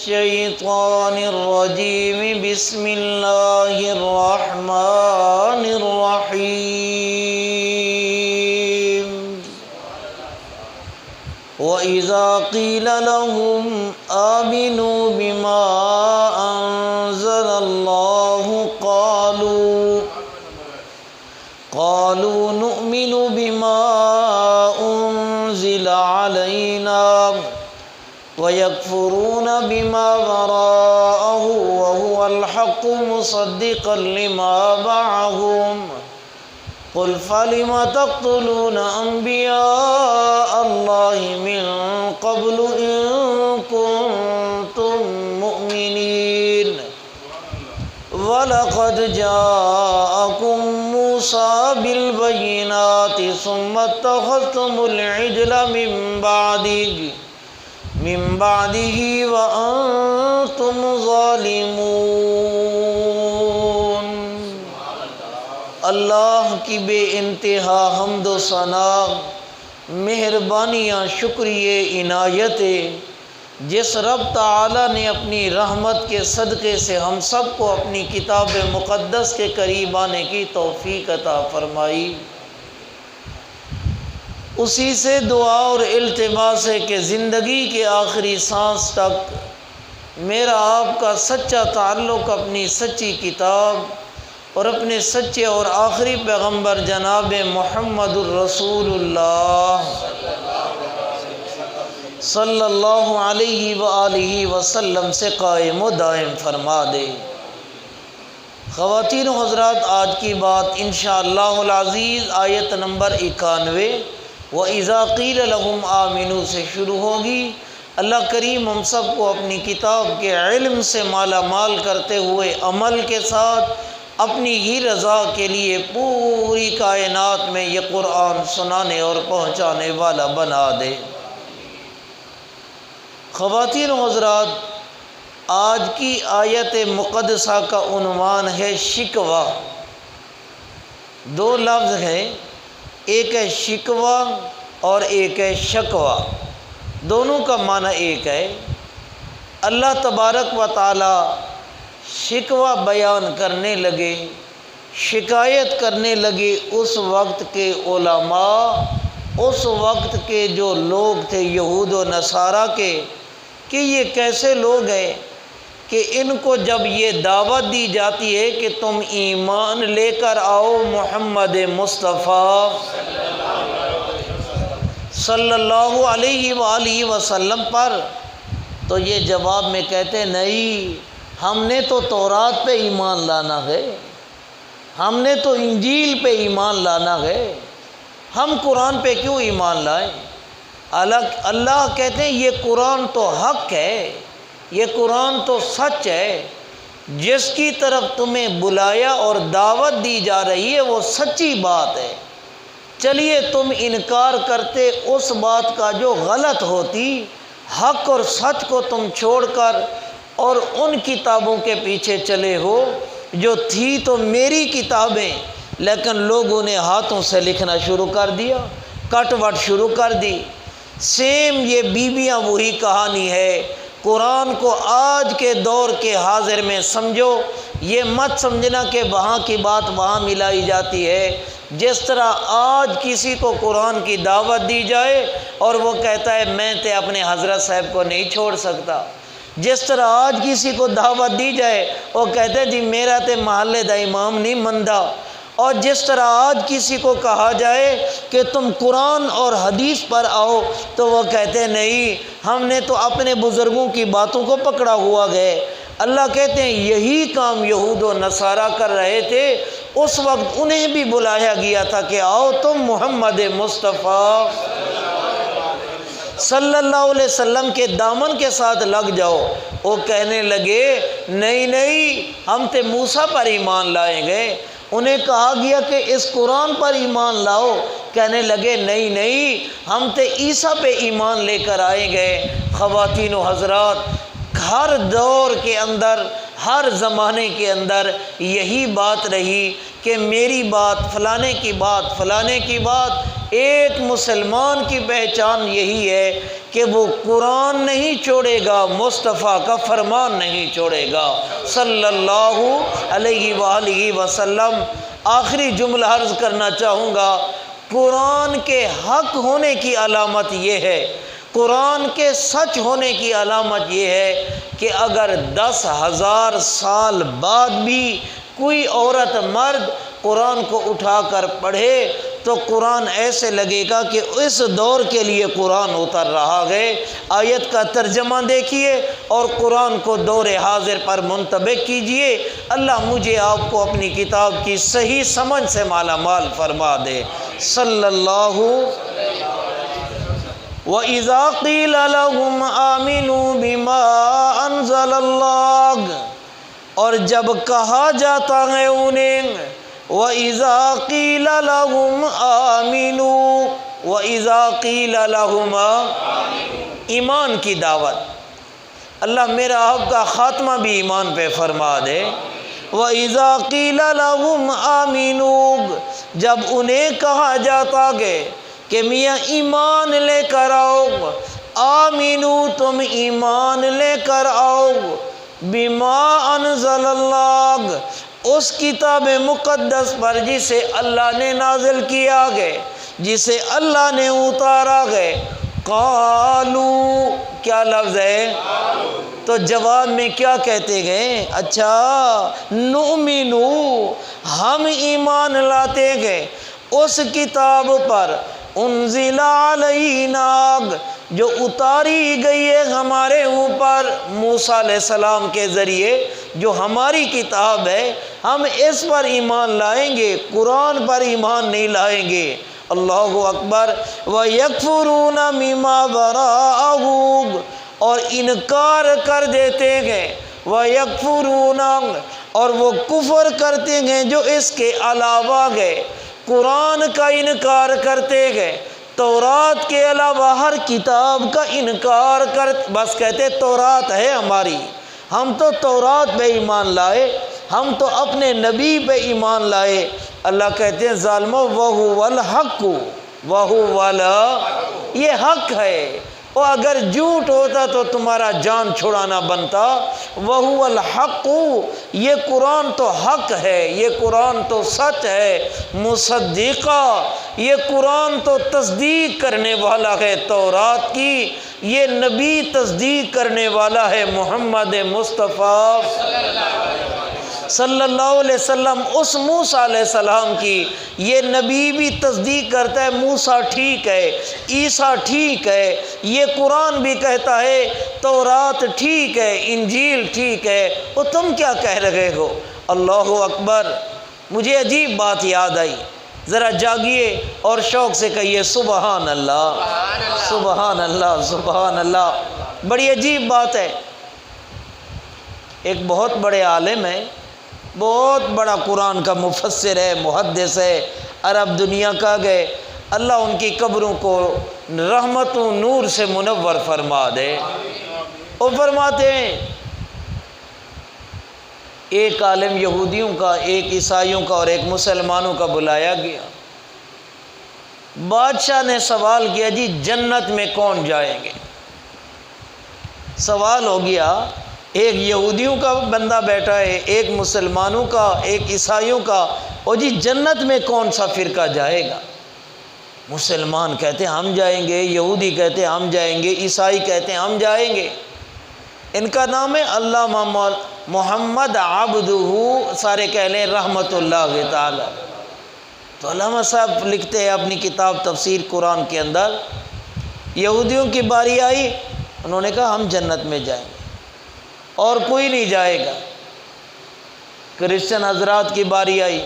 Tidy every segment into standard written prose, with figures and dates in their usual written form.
الشيطان الرجيم بسم الله الرحمن الرحيم وإذا قيل لهم آمنوا بما أنزل الله قالوا نؤمن بما أنزل علينا ويكفرون بما وراءه وهو الحق مصدقا لما معهم قل فلم تقتلون أنبياء الله من قبل إن كنتم مؤمنين وَلَقَدْ جَاءَكُمْ مُوسَى بِالْبَيِّنَاتِ ثُمَّ اتَّخَذْتُمُ الْعِجْلَ مِنْ بَعْدِهِ وَأَنْتُمْ ظَالِمُونَ۔ اللہ کی بے انتہا حمد و ثنا، مہربانیاں، شکریہ، عنایتیں، جس رب تعالی نے اپنی رحمت کے صدقے سے ہم سب کو اپنی کتاب مقدس کے قریب آنے کی توفیق عطا فرمائی، اسی سے دعا اور التماس ہے کہ زندگی کے آخری سانس تک میرا آپ کا سچا تعلق اپنی سچی کتاب اور اپنے سچے اور آخری پیغمبر جناب محمد الرسول اللہ صلی اللہ علیہ وآلہ وسلم سے قائم و دائم فرما دے۔ خواتین و حضرات، آج کی بات انشاءاللہ العزیز آیت نمبر 91 وَإِذَا قِيلَ لَهُمْ آمِنُوا سے شروع ہوگی۔ اللہ کریم ہم سب کو اپنی کتاب کے علم سے مالا مال کرتے ہوئے عمل کے ساتھ اپنی ہی رضا کے لیے پوری کائنات میں یہ قرآن سنانے اور پہنچانے والا بنا دے۔ خواتین و حضرات، آج کی آیت مقدسہ کا عنوان ہے شکوہ۔ دو لفظ ہیں، ایک ہے شکوہ اور ایک ہے شکوہ، دونوں کا معنی ایک ہے۔ اللہ تبارک و تعالی شکوہ بیان کرنے لگے، شکایت کرنے لگے اس وقت کے علماء، اس وقت کے جو لوگ تھے یہود و نصارہ کے، کہ یہ کیسے لوگ ہیں کہ ان کو جب یہ دعوت دی جاتی ہے کہ تم ایمان لے کر آؤ محمد مصطفیٰ صلی اللہ علیہ وآلہ وسلم پر، تو یہ جواب میں کہتے نہیں، ہم نے تو تورات پہ ایمان لانا ہے، ہم نے تو انجیل پہ ایمان لانا ہے، ہم قرآن پہ کیوں ایمان لائیں؟ اللہ کہتے ہیں یہ قرآن تو حق ہے، یہ قرآن تو سچ ہے، جس کی طرف تمہیں بلایا اور دعوت دی جا رہی ہے وہ سچی بات ہے۔ چلیے تم انکار کرتے اس بات کا جو غلط ہوتی، حق اور سچ کو تم چھوڑ کر اور ان کتابوں کے پیچھے چلے ہو جو تھی تو میری کتابیں، لیکن لوگوں نے ہاتھوں سے لکھنا شروع کر دیا، کٹ وٹ شروع کر دی۔ سیم یہ بیویاں وہی کہانی ہے۔ قرآن کو آج کے دور کے حاضر میں سمجھو، یہ مت سمجھنا کہ وہاں کی بات وہاں ملائی جاتی ہے۔ جس طرح آج کسی کو قرآن کی دعوت دی جائے اور وہ کہتا ہے میں تے اپنے حضرت صاحب کو نہیں چھوڑ سکتا، جس طرح آج کسی کو دعوت دی جائے وہ کہتے ہیں جی میرا تے محلے دا امام نہیں مندا، اور جس طرح آج کسی کو کہا جائے کہ تم قرآن اور حدیث پر آؤ تو وہ کہتے ہیں نہیں، ہم نے تو اپنے بزرگوں کی باتوں کو پکڑا ہوا گئے۔ اللہ کہتے ہیں یہی کام یہود و نصارہ کر رہے تھے، اس وقت انہیں بھی بلایا گیا تھا کہ آؤ تم محمد مصطفیٰ صلی اللہ علیہ وسلم کے دامن کے ساتھ لگ جاؤ۔ وہ کہنے لگے نہیں، ہم تے موسیٰ پر ایمان لائیں گے۔ انہیں کہا گیا کہ اس قرآن پر ایمان لاؤ، کہنے لگے نہیں، ہم تے عیسیٰ پہ ایمان لے کر آئیں گے۔ خواتین و حضرات، ہر دور کے اندر، ہر زمانے کے اندر یہی بات رہی کہ میری بات، فلانے کی بات، فلانے کی بات ایک مسلمان کی پہچان یہی ہے کہ وہ قرآن نہیں چھوڑے گا، مصطفیٰ کا فرمان نہیں چھوڑے گا صلی اللہ علیہ وآلہ وسلم۔ آخری جملہ عرض کرنا چاہوں گا، قرآن کے حق ہونے کی علامت یہ ہے، قرآن کے سچ ہونے کی علامت یہ ہے کہ اگر 10,000 سال بعد بھی کوئی عورت مرد قرآن کو اٹھا کر پڑھے تو قرآن ایسے لگے گا کہ اس دور کے لیے قرآن اتر رہا ہے۔ آیت کا ترجمہ دیکھیے اور قرآن کو دور حاضر پر منطبق کیجئے۔ اللہ مجھے آپ کو اپنی کتاب کی صحیح سمجھ سے مالا مال فرما دے صلی اللہ۔ وَإِذَا قِيلَ لَهُمْ آمِنُوا بِمَا أَنزَلَ اللَّهُ، اور جب کہا جاتا ہے انہیں وَإِذَا قِيلَ لَهُمْ آمِنُوا، وَإِذَا قِيلَ لَهُمْ، ایمان کی دعوت، اللہ میرا آپ کا خاتمہ بھی ایمان پہ فرما دے۔ وَإِذَا قِيلَ لَهُمْ آمِنُوا، جب انہیں کہا جاتا کہ میاں ایمان لے کر آؤ، آمینو تم ایمان لے کر آؤ، بما انزل اللہ، اس کتاب مقدس پر جسے اللہ نے نازل کیا گئے، جسے اللہ نے اتارا گئے، قالو، کیا لفظ ہے؟ تو جواب میں کیا کہتے گئے؟ اچھا، نؤمنو، ہم ایمان لاتے گئے اس کتاب پر انزل علینا، جو اتاری گئی ہے ہمارے اوپر موسیٰ علیہ السلام کے ذریعے، جو ہماری کتاب ہے، ہم اس پر ایمان لائیں گے، قرآن پر ایمان نہیں لائیں گے۔ اللہ اکبر۔ وَيَكْفُرُونَ مِمَّا وَرَاءَهُ، اور انکار کر دیتے گئے، وَيَكْفُرُونَ، اور وہ کفر کرتے گئے جو اس کے علاوہ گئے، قرآن کا انکار کرتے گئے، تورات کے علاوہ ہر کتاب کا انکار بس کہتے تورات ہے ہماری، ہم تو تورات پہ ایمان لائے، ہم تو اپنے نبی پہ ایمان لائے۔ اللہ کہتے ہیں ظالمو وَهُوَ الْحَقُّ وَهُوَ الْحَقُّ، یہ حق ہے، اور اگر جھوٹ ہوتا تو تمہارا جان چھڑانا بنتا۔ وَهُوَ الْحَقُّ، یہ قرآن تو حق ہے، یہ قرآن تو سچ ہے، مصدقہ، یہ قرآن تو تصدیق کرنے والا ہے تورات کی، یہ نبی تصدیق کرنے والا ہے محمد مصطفیٰ صلی اللہ علیہ وسلم، اس موسیٰ علیہ السلام کی، یہ نبی بھی تصدیق کرتا ہے موسیٰ ٹھیک ہے، عیسیٰ ٹھیک ہے، یہ قرآن بھی کہتا ہے تورات ٹھیک ہے، انجیل ٹھیک ہے، وہ تم کیا کہہ رہے ہو؟ اللہ اکبر۔ مجھے عجیب بات یاد آئی، ذرا جاگیے اور شوق سے کہیے سبحان اللہ، سبحان اللہ، سبحان اللہ۔ بڑی عجیب بات ہے، ایک بہت بڑے عالم ہیں، بہت بڑا قرآن کا مفسر ہے، محدث ہے، عرب دنیا کا گئے، اللہ ان کی قبروں کو رحمت و نور سے منور فرما دے۔ وہ فرماتے ہیں ایک عالم یہودیوں کا، ایک عیسائیوں کا اور ایک مسلمانوں کا بلایا گیا۔ بادشاہ نے سوال کیا جی جنت میں کون جائیں گے؟ سوال ہو گیا، ایک یہودیوں کا بندہ بیٹھا ہے، ایک مسلمانوں کا، ایک عیسائیوں کا، اور جی جنت میں کون سا فرقہ جائے گا؟ مسلمان کہتے ہیں ہم جائیں گے، یہودی کہتے ہیں ہم جائیں گے، عیسائی کہتے ہیں ہم جائیں گے۔ ان کا نام ہے علامہ محمد عبدہ، سارے کہہ لیں رحمت اللہ تعالی۔ تو علامہ صاحب لکھتے ہیں اپنی کتاب تفسیر قرآن کے اندر، یہودیوں کی باری آئی، انہوں نے کہا ہم جنت میں جائیں گے اور کوئی نہیں جائے گا۔ کرسچن حضرات کی باری آئی،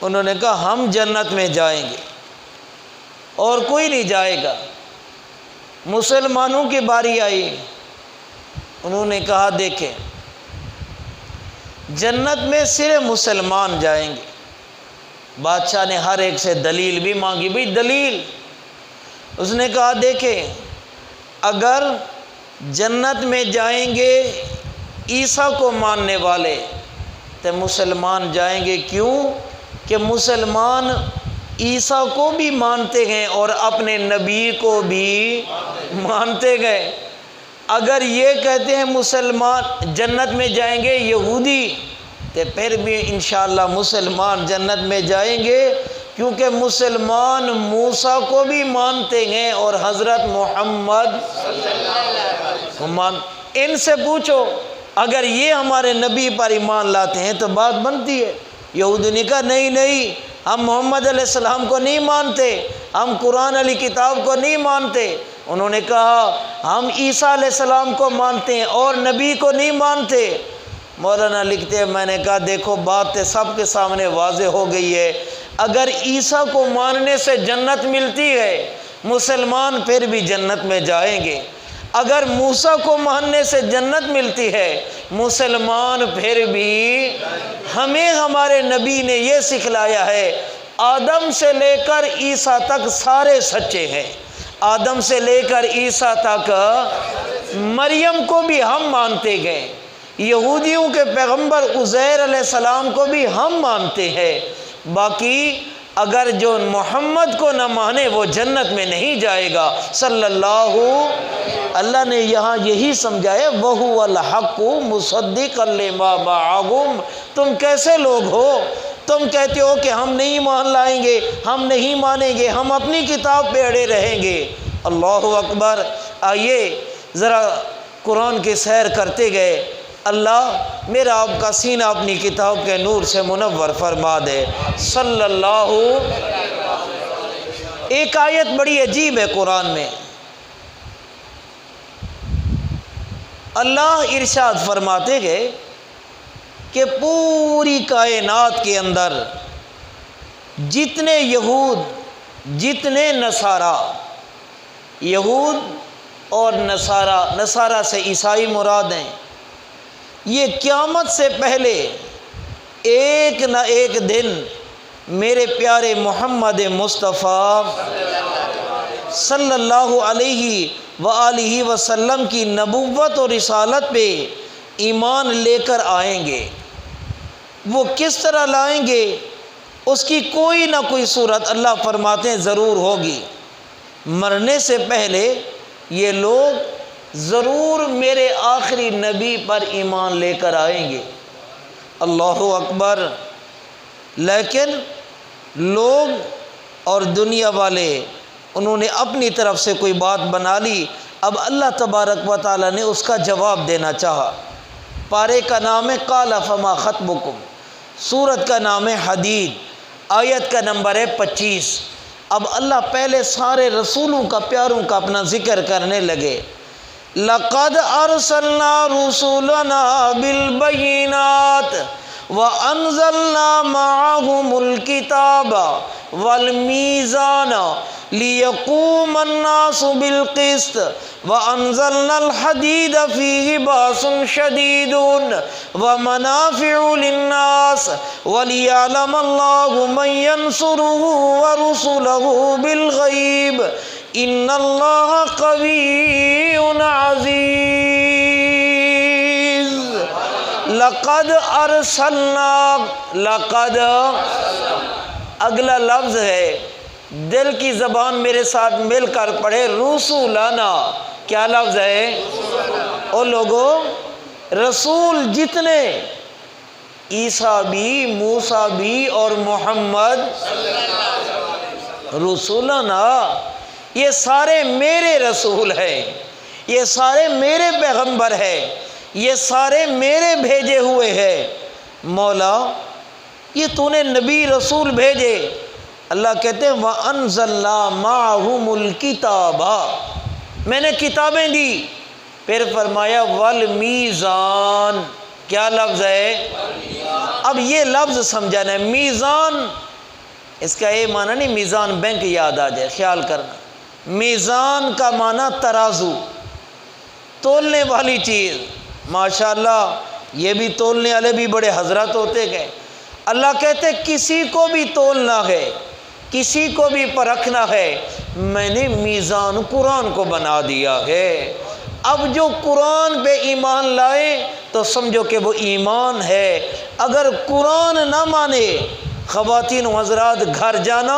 انہوں نے کہا ہم جنت میں جائیں گے اور کوئی نہیں جائے گا۔ مسلمانوں کی باری آئی، انہوں نے کہا دیکھیں جنت میں صرف مسلمان جائیں گے۔ بادشاہ نے ہر ایک سے دلیل بھی مانگی، بھئی دلیل؟ اس نے کہا دیکھیں اگر جنت میں جائیں گے عیسیٰ کو ماننے والے تو مسلمان جائیں گے، کیوں کہ مسلمان عیسیٰ کو بھی مانتے گئے اور اپنے نبی کو بھی مانتے گئے۔ اگر یہ کہتے ہیں مسلمان جنت میں جائیں گے یہودی، تو پھر بھی انشاءاللہ مسلمان جنت میں جائیں گے، کیونکہ مسلمان موسیٰ کو بھی مانتے ہیں اور حضرت محمد ان سے پوچھو، اگر یہ ہمارے نبی پر ایمان لاتے ہیں تو بات بنتی ہے۔ یہودی نے کہا نہیں، ہم محمد علیہ السلام کو نہیں مانتے، ہم قرآن علی کتاب کو نہیں مانتے۔ انہوں نے کہا ہم عیسیٰ علیہ السلام کو مانتے ہیں اور نبی کو نہیں مانتے۔ مولانا لکھتے ہیں میں نے کہا دیکھو بات سب کے سامنے واضح ہو گئی ہے، اگر عیسیٰ کو ماننے سے جنت ملتی ہے مسلمان پھر بھی جنت میں جائیں گے، اگر موسیٰ کو ماننے سے جنت ملتی ہے مسلمان پھر بھی، ہمیں ہمارے نبی نے یہ سکھلایا ہے آدم سے لے کر عیسیٰ تک سارے سچے ہیں، آدم سے لے کر عیسیٰ تک، مریم کو بھی ہم مانتے گئے، یہودیوں کے پیغمبر عزیر علیہ السلام کو بھی ہم مانتے ہیں، باقی اگر جو محمد کو نہ مانے وہ جنت میں نہیں جائے گا صلی اللہ نے یہاں یہی سمجھایا وَهُوَ الْحَقُّ مُصَدِّقًا لِمَا مَعَهُمْ۔ تم کیسے لوگ ہو، تم کہتے ہو کہ ہم نہیں مان لائیں گے، ہم نہیں مانیں گے، ہم اپنی کتاب پہ اڑے رہیں گے۔ اللہ اکبر۔ آئیے ذرا قرآن کی سیر کرتے گئے، اللہ میرا آپ کا سینہ اپنی کتاب کے نور سے منور فرما دے صلی اللہ۔ ایک آیت بڑی عجیب ہے قرآن میں، اللہ ارشاد فرماتے گئے کہ پوری کائنات کے اندر جتنے یہود جتنے نصارہ، یہود اور نصارہ سے عیسائی مراد ہیں، یہ قیامت سے پہلے ایک نہ ایک دن میرے پیارے محمد مصطفیٰ صلی اللہ علیہ وآلہ وسلم کی نبوت اور رسالت پہ ایمان لے کر آئیں گے۔ وہ کس طرح لائیں گے اس کی کوئی نہ کوئی صورت اللہ فرماتے ہیں ضرور ہوگی۔ مرنے سے پہلے یہ لوگ ضرور میرے آخری نبی پر ایمان لے کر آئیں گے۔ اللہ اکبر۔ لیکن لوگ اور دنیا والے انہوں نے اپنی طرف سے کوئی بات بنا لی، اب اللہ تبارک و تعالیٰ نے اس کا جواب دینا چاہا۔ پارے کا نام ہے قال فما خطبکم، سورت کا نام ہے حدید، آیت کا نمبر ہے 25۔ اب اللہ پہلے سارے رسولوں کا پیاروں کا اپنا ذکر کرنے لگے۔ لقد ارسلنا رسولنا بالبینات وانزلنا معهم الكتاب والمیزان لیقوم الناس بالقسط وانزلنا الحدید فیہ باس شدید ومنافع للناس ولیعلم اللہ من ینصرہ ورسلہ بالغیب ان اللہ قوی عزیز۔ لقد ارسلنا، لقد اگلا لفظ ہے، دل کی زبان میرے ساتھ مل کر پڑھے، رسولنا۔ کیا لفظ ہے؟ او لوگو، رسول جتنے، عیسیٰ بھی، موسیٰ بھی اور محمد، رسولنا، یہ سارے میرے رسول ہیں، یہ سارے میرے پیغمبر ہیں، یہ سارے میرے بھیجے ہوئے ہیں۔ مولا یہ تو نے نبی رسول بھیجے، اللہ کہتے ہیں وَأَنزَلْنَا مَعَهُمُ الْكِتَابَ، میں نے کتابیں دی، پھر فرمایا والمیزان۔ کیا لفظ ہے؟ اب یہ لفظ سمجھانا ہے، میزان، اس کا یہ معنی نہیں میزان بینک یاد آ جائے، خیال کرنا، میزان کا معنی ترازو، تولنے والی چیز۔ ماشاءاللہ یہ بھی تولنے والے بھی بڑے حضرت ہوتے گئے۔ اللہ کہتے کسی کو بھی تولنا ہے، کسی کو بھی پرکھنا ہے، میں نے میزان قرآن کو بنا دیا ہے۔ اب جو قرآن پہ ایمان لائے تو سمجھو کہ وہ ایمان ہے، اگر قرآن نہ مانے خواتین و حضرات گھر جانا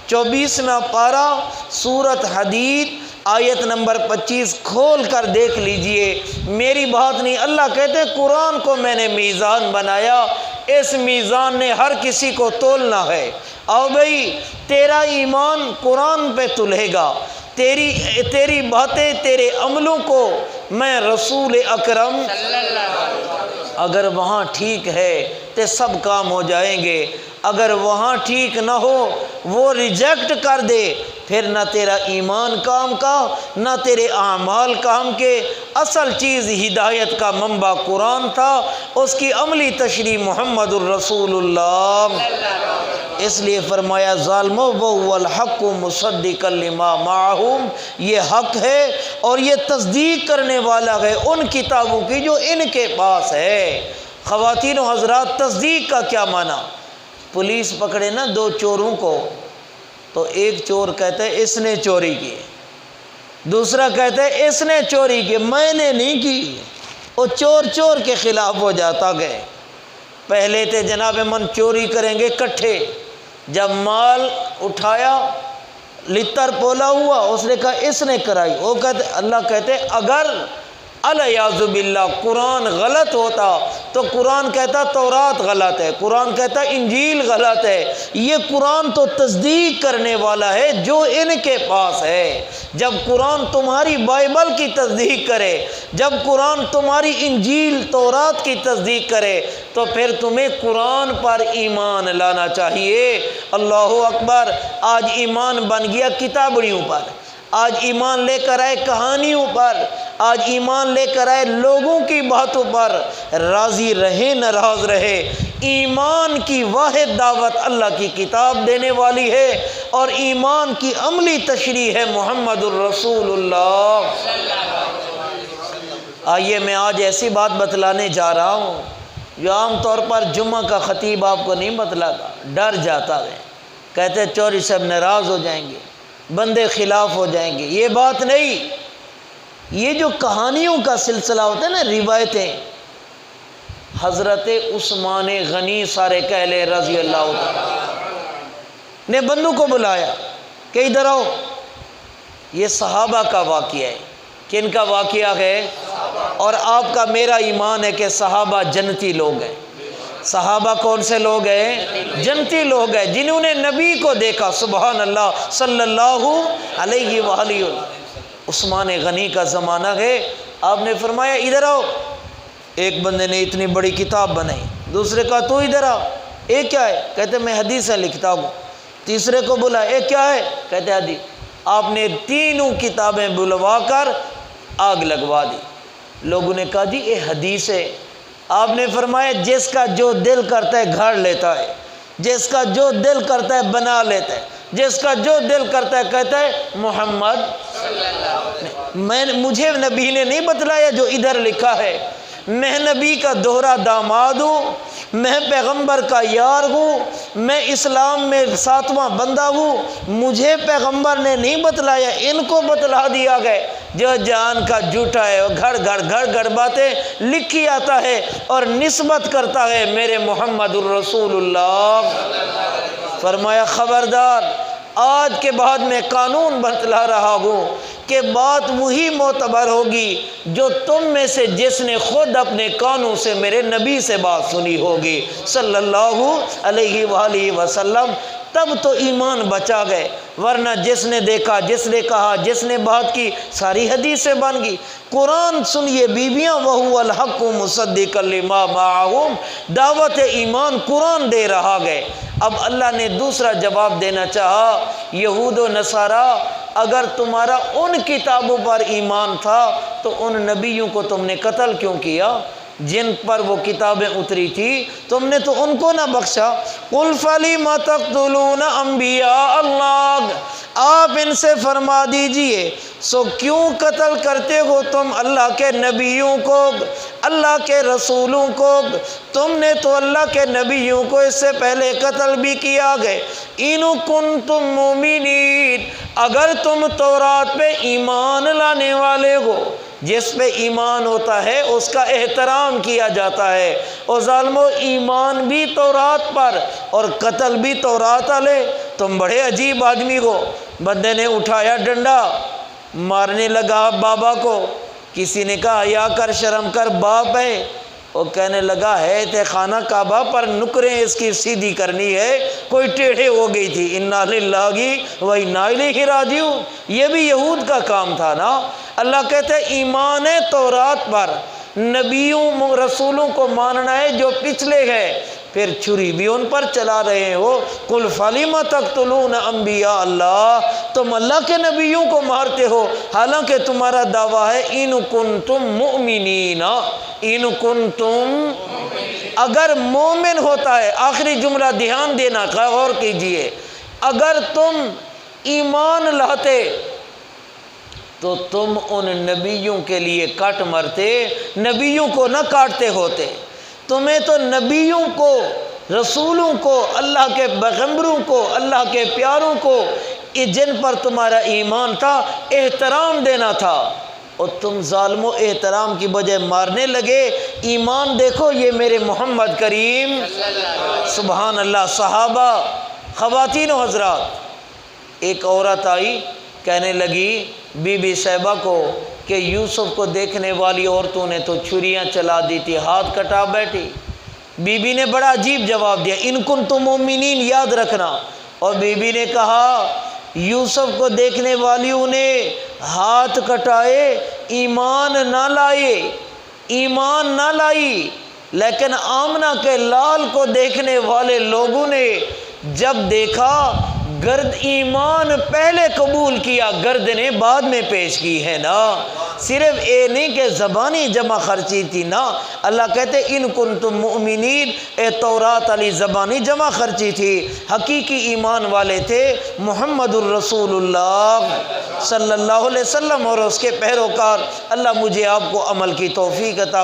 24واں پارہ سورۃ حدید آیت نمبر 25 کھول کر دیکھ لیجئے، میری بات نہیں، اللہ کہتے ہیں قرآن کو میں نے میزان بنایا، اس میزان نے ہر کسی کو تولنا ہے۔ آؤ بھئی، تیرا ایمان قرآن پہ تلے گا، تیری باتیں تیرے عملوں کو میں رسول اکرم اگر وہاں ٹھیک ہے تو سب کام ہو جائیں گے، اگر وہاں ٹھیک نہ ہو، وہ ریجیکٹ کر دے، پھر نہ تیرا ایمان کام کا نہ تیرے اعمال کام کے۔ اصل چیز ہدایت کا منبع قرآن تھا، اس کی عملی تشریح محمد الرسول اللہ۔ اس لیے فرمایا ظالمو وَهُوَ الْحَقُّ مُصَدِّقًا لِمَا مَعَهُمْ، یہ حق ہے اور یہ تصدیق کرنے والا ہے ان کتابوں کی جو ان کے پاس ہے۔ خواتین و حضرات، تصدیق کا کیا معنی؟ پولیس پکڑے نا دو چوروں کو، تو ایک چور کہتا ہے اس نے چوری کی، دوسرا کہتا ہے اس نے چوری کی، میں نے نہیں کی، وہ چور کے خلاف ہو جاتا گئے۔ پہلے تھے جناب من چوری کریں گے کٹھے، جب مال اٹھایا لتر پولا ہوا، اس نے کہا اس نے کرائی، وہ کہتے اللہ کہتے اگر الیاذ باللہ قرآن غلط ہوتا تو قرآن کہتا تورات غلط ہے، قرآن کہتا انجیل غلط ہے، یہ قرآن تو تصدیق کرنے والا ہے جو ان کے پاس ہے۔ جب قرآن تمہاری بائبل کی تصدیق کرے، جب قرآن تمہاری انجیل تورات کی تصدیق کرے، تو پھر تمہیں قرآن پر ایمان لانا چاہیے۔ اللہ اکبر! آج ایمان بن گیا کتابڑیوں پر، آج ایمان لے کر آئے کہانیوں پر، آج ایمان لے کر آئے لوگوں کی باتوں پر، راضی رہے ناراض رہے، ایمان کی واحد دعوت اللہ کی کتاب دینے والی ہے، اور ایمان کی عملی تشریح ہے محمد الرسول اللہ۔ آئیے میں آج ایسی بات بتلانے جا رہا ہوں جو عام طور پر جمعہ کا خطیب آپ کو نہیں بتلاتا، ڈر جاتا ہے، کہتے چوری صاحب ناراض ہو جائیں گے، بندے خلاف ہو جائیں گے۔ یہ بات نہیں، یہ جو کہانیوں کا سلسلہ ہوتا ہے نا، روایتیں، حضرت عثمان غنی سارے کہلے رضی اللہ عنہ نے بندوں کو بلایا کہ ادھر آؤ، یہ صحابہ کا واقعہ ہے۔ کن کا واقعہ ہے؟ اور آپ کا میرا ایمان ہے کہ صحابہ جنتی لوگ ہیں۔ صحابہ کون سے لوگ ہیں؟ جنتی لوگ ہیں، جنہوں نے نبی کو دیکھا، سبحان اللہ، صلی اللہ علیہ وآلہ وسلم۔ عثمان غنی کا زمانہ ہے، آپ نے فرمایا ادھر آؤ۔ ایک بندے نے اتنی بڑی کتاب بنائی، دوسرے کا تو ادھر آ، یہ کیا ہے؟ کہتے میں حدیثیں لکھتا ہوں۔ تیسرے کو بلا، یہ کیا ہے؟ کہتے حدیث۔ آپ نے تینوں کتابیں بلوا کر آگ لگوا دی۔ لوگوں نے کہا جی یہ حدیث ہے۔ آپ نے فرمایا جس کا جو دل کرتا ہے گھڑ لیتا ہے، جس کا جو دل کرتا ہے بنا لیتا ہے، جس کا جو دل کرتا ہے کہتا ہے محمد۔ مجھے نبی نے نہیں بتلایا جو ادھر لکھا ہے، میں نبی کا دوہرا داماد ہوں، میں پیغمبر کا یار ہوں، میں اسلام میں 7واں بندہ ہوں، مجھے پیغمبر نے نہیں بتلایا، ان کو بتلا دیا گئے۔ جو جان کا جھوٹا ہے وہ گھڑ گھڑ باتیں لکھی آتا ہے اور نسبت کرتا ہے میرے محمد الرسول اللہ۔ فرمایا خبردار، آج کے بعد میں قانون بتلا رہا ہوں کہ بات وہی معتبر ہوگی جو تم میں سے جس نے خود اپنے کانوں سے میرے نبی سے بات سنی ہوگی صلی اللہ علیہ وآلہ وسلم، تب تو ایمان بچا گئے، ورنہ جس نے دیکھا، جس نے کہا، جس نے بات کی، ساری حدیثیں بن گئی۔ قرآن سنیے بیویاں، وَهُوَ الْحَقُّ مُصَدِّقًا لِمَا مَعَهُمْ، دعوت ایمان قرآن دے رہا گئے۔ اب اللہ نے دوسرا جواب دینا چاہا، یہود و نصارہ اگر تمہارا ان کتابوں پر ایمان تھا تو ان نبیوں کو تم نے قتل کیوں کیا؟ جن پر وہ کتابیں اتری تھی تم نے تو ان کو نہ بخشا۔ قُلْ فَلِمَ تَقْتُلُونَ أَنْبِيَاءَ اللَّهِ، آپ ان سے فرما دیجئے سو کیوں قتل کرتے ہو تم اللہ کے نبیوں کو، اللہ کے رسولوں کو؟ تم نے تو اللہ کے نبیوں کو اس سے پہلے قتل بھی کیا گئے۔ اِن كُنتُم مُؤْمِنِينَ، اگر تم تورات پہ ایمان لانے والے ہو، جس پہ ایمان ہوتا ہے اس کا احترام کیا جاتا ہے۔ اور ظالمو، ایمان بھی تورات پر اور قتل بھی تورات والے۔ تم بڑے عجیب آدمی ہو۔ بندے نے اٹھایا ڈنڈا، مارنے لگا بابا کو۔ کسی نے کہا یا کر، شرم کر، باپ ہے۔ وہ کہنے لگا ہے تے خانہ کعبہ پر نکریں اس کی سیدھی کرنی ہے، کوئی ٹیڑھے ہو گئی تھی۔ انا للہ و انا الیہ راجعون۔ یہ بھی یہود کا کام تھا نا۔ اللہ کہتے ہیں ایمان ہے تورات پر، نبیوں رسولوں کو ماننا ہے جو پچھلے ہیں، پھر چھری بھی ان پر چلا رہے ہو۔ قل فلم تقتلون انبیاء اللہ، تم اللہ کے نبیوں کو مارتے ہو حالانکہ تمہارا دعویٰ ہے ان کنتم مؤمنین، ان کنتم، اگر مومن ہوتا ہے۔ آخری جملہ دھیان دینا، غور کیجئے، اگر تم ایمان لاتے تو تم ان نبیوں کے لیے کٹ مرتے، نبیوں کو نہ کاٹتے ہوتے۔ تمہیں تو نبیوں کو، رسولوں کو، اللہ کے پیغمبروں کو، اللہ کے پیاروں کو، جن پر تمہارا ایمان تھا، احترام دینا تھا، اور تم ظالموں احترام کی بجائے مارنے لگے۔ ایمان دیکھو، یہ میرے محمد کریم سبحان اللہ۔ صحابہ، خواتین و حضرات، ایک عورت آئی، کہنے لگی بی بی صاحبہ کو کہ یوسف کو دیکھنے والی عورتوں نے تو چھریاں چلا دی تھی، ہاتھ کٹا بیٹھی۔ بی بی نے بڑا عجیب جواب دیا، ان کنتم مومنین، یاد رکھنا۔ اور بی بی نے کہا یوسف کو دیکھنے والیوں نے ہاتھ کٹائے، ایمان نہ لائے، ایمان نہ لائی، لیکن آمنہ کے لال کو دیکھنے والے لوگوں نے جب دیکھا، گرد ایمان پہلے قبول کیا، گرد نے بعد میں پیش کی ہے نا۔ صرف اے نہیں کہ زبانی جمع خرچی تھی نا، اللہ کہتے ان کنتم مؤمنین، اے تورات علی زبانی جمع خرچی تھی، حقیقی ایمان والے تھے محمد الرسول اللہ صلی اللہ علیہ وسلم اور اس کے پیروکار۔ اللہ مجھے آپ کو عمل کی توفیق عطا